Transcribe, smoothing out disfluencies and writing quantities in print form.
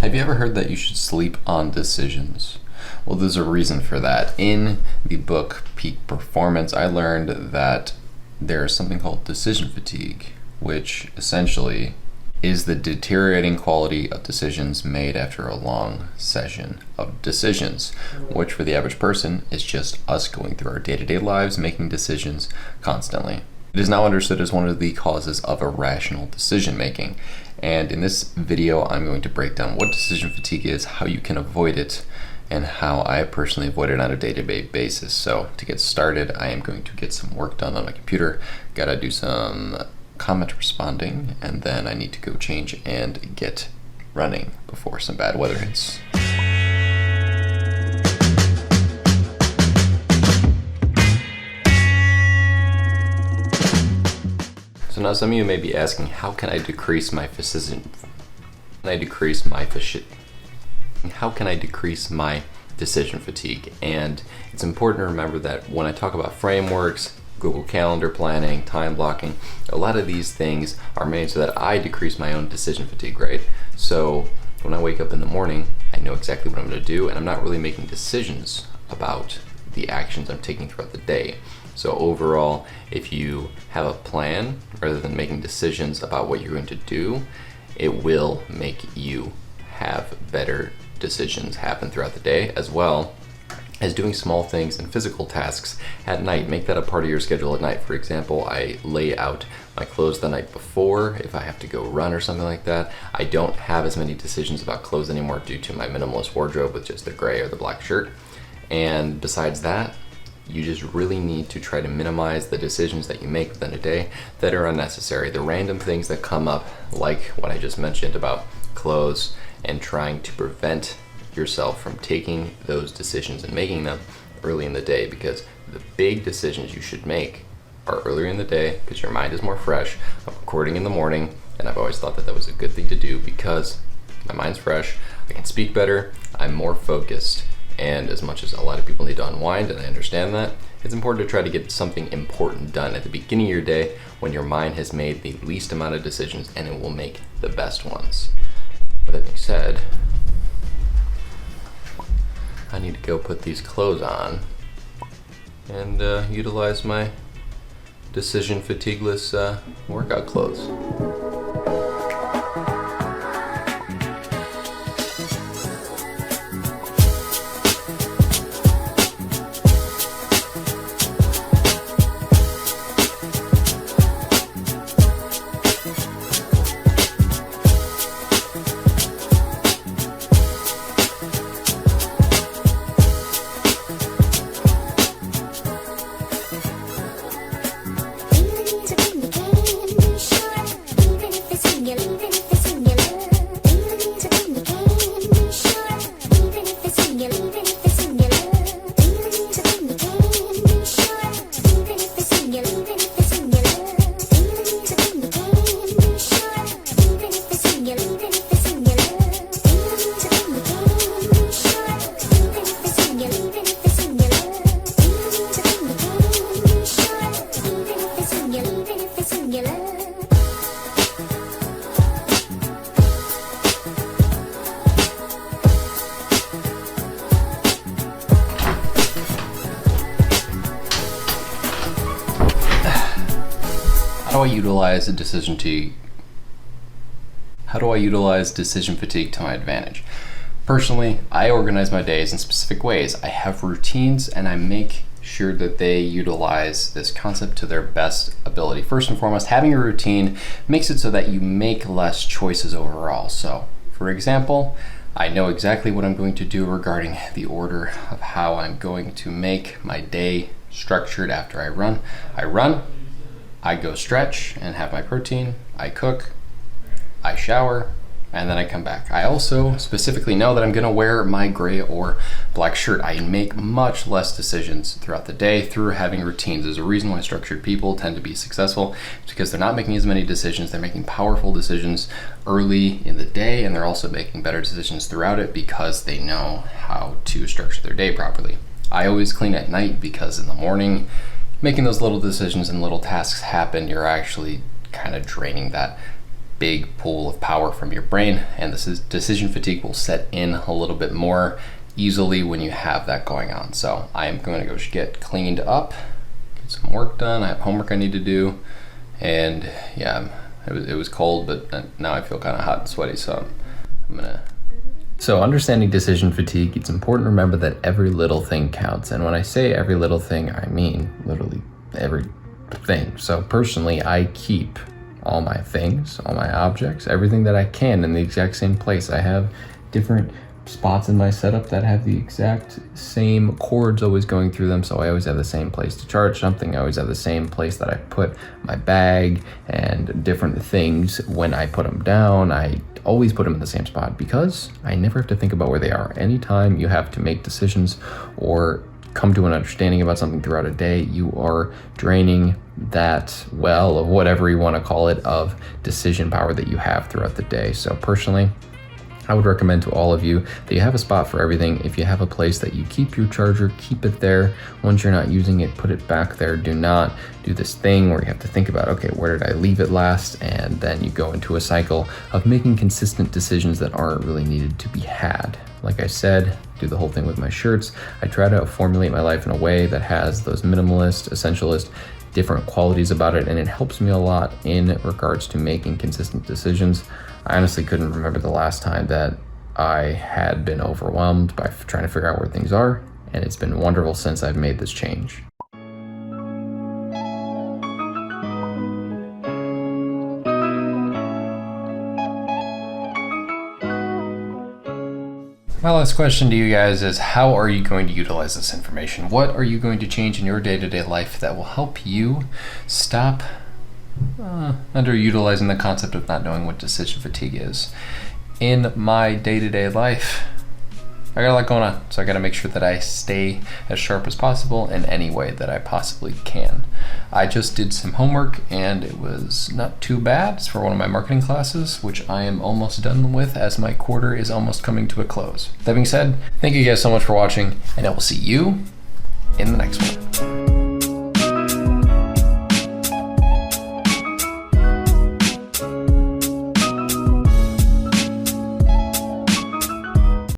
Have you ever heard that you should sleep on decisions? Well, there's a reason for that. In the book Peak Performance, I learned that there's something called decision fatigue, which essentially is the deteriorating quality of decisions made after a long session of decisions, which for the average person is just us going through our day-to-day lives making decisions constantly. It is now understood as one of the causes of irrational decision making. And in this video, I'm going to break down what decision fatigue is, how you can avoid it, and how I personally avoid it on a day-to-day basis. So to get started, I am going to get some work done on my computer. Gotta do some comment responding, and then I need to go change and get running before some bad weather hits. So now some of you may be asking, how can I decrease my decision fatigue? And it's important to remember that when I talk about frameworks, Google Calendar planning, time blocking, a lot of these things are made so that I decrease my own decision fatigue, right? So when I wake up in the morning, I know exactly what I'm going to do, and I'm not really making decisions about the actions I'm taking throughout the day. So overall, if you have a plan rather than making decisions about what you're going to do, it will make you have better decisions happen throughout the day, as well as doing small things and physical tasks at night. Make that a part of your schedule at night. For example, I lay out my clothes the night before if I have to go run or something like that. I don't have as many decisions about clothes anymore due to my minimalist wardrobe with just the gray or the black shirt. And besides that, you just really need to try to minimize the decisions that you make within a day that are unnecessary. The random things that come up, like what I just mentioned about clothes, and trying to prevent yourself from taking those decisions and making them early in the day, because the big decisions you should make are earlier in the day because your mind is more fresh. I'm recording in the morning, and I've always thought that that was a good thing to do because my mind's fresh, I can speak better, I'm more focused. And as much as a lot of people need to unwind, and I understand that, it's important to try to get something important done at the beginning of your day when your mind has made the least amount of decisions, and it will make the best ones. With that being said, I need to go put these clothes on and utilize my decision fatigueless workout clothes. How do I utilize decision fatigue to my advantage? Personally, I organize my days in specific ways. I have routines, and I make sure that they utilize this concept to their best ability. First and foremost, having a routine makes it so that you make less choices overall. So, for example, I know exactly what I'm going to do regarding the order of how I'm going to make my day structured after I run. I go stretch and have my protein, I cook, I shower, and then I come back. I also specifically know that I'm gonna wear my gray or black shirt. I make much less decisions throughout the day through having routines. There's a reason why structured people tend to be successful. It's because they're not making as many decisions. They're making powerful decisions early in the day, and they're also making better decisions throughout it because they know how to structure their day properly. I always clean at night because in the morning, making those little decisions and little tasks happen, you're actually kind of draining that big pool of power from your brain, and this is decision fatigue will set in a little bit more easily when you have that going on. So I am going to go get cleaned up, get some work done. I have homework I need to do, and yeah, it was cold, but now I feel kind of hot and sweaty, so I'm gonna. So understanding decision fatigue, it's important to remember that every little thing counts. And when I say every little thing, I mean literally everything. So personally, I keep all my things, all my objects, everything that I can in the exact same place. I have different spots in my setup that have the exact same cords always going through them, so I always have the same place to charge something. I always have the same place that I put my bag and different things. When I put them down, I always put them in the same spot because I never have to think about where they are. Anytime you have to make decisions or come to an understanding about something throughout a day, you are draining that well of whatever you want to call it of decision power that you have throughout the day. So personally, I would recommend to all of you that you have a spot for everything. If you have a place that you keep your charger, keep it there. Once you're not using it, put it back there. Do not do this thing where you have to think about, okay, where did I leave it last? And then you go into a cycle of making consistent decisions that aren't really needed to be had. Like I said, do the whole thing with my shirts. I try to formulate my life in a way that has those minimalist, essentialist, different qualities about it, and it helps me a lot in regards to making consistent decisions. I honestly couldn't remember the last time that I had been overwhelmed by trying to figure out where things are, and it's been wonderful since I've made this change. My last question to you guys is, how are you going to utilize this information? What are you going to change in your day-to-day life that will help you stop underutilizing the concept of not knowing what decision fatigue is? In my day-to-day life, I got a lot going on, so I got to make sure that I stay as sharp as possible in any way that I possibly can. I just did some homework and it was not too bad. It's for one of my marketing classes, which I am almost done with as my quarter is almost coming to a close. That being said, thank you guys so much for watching, and I will see you in the next one.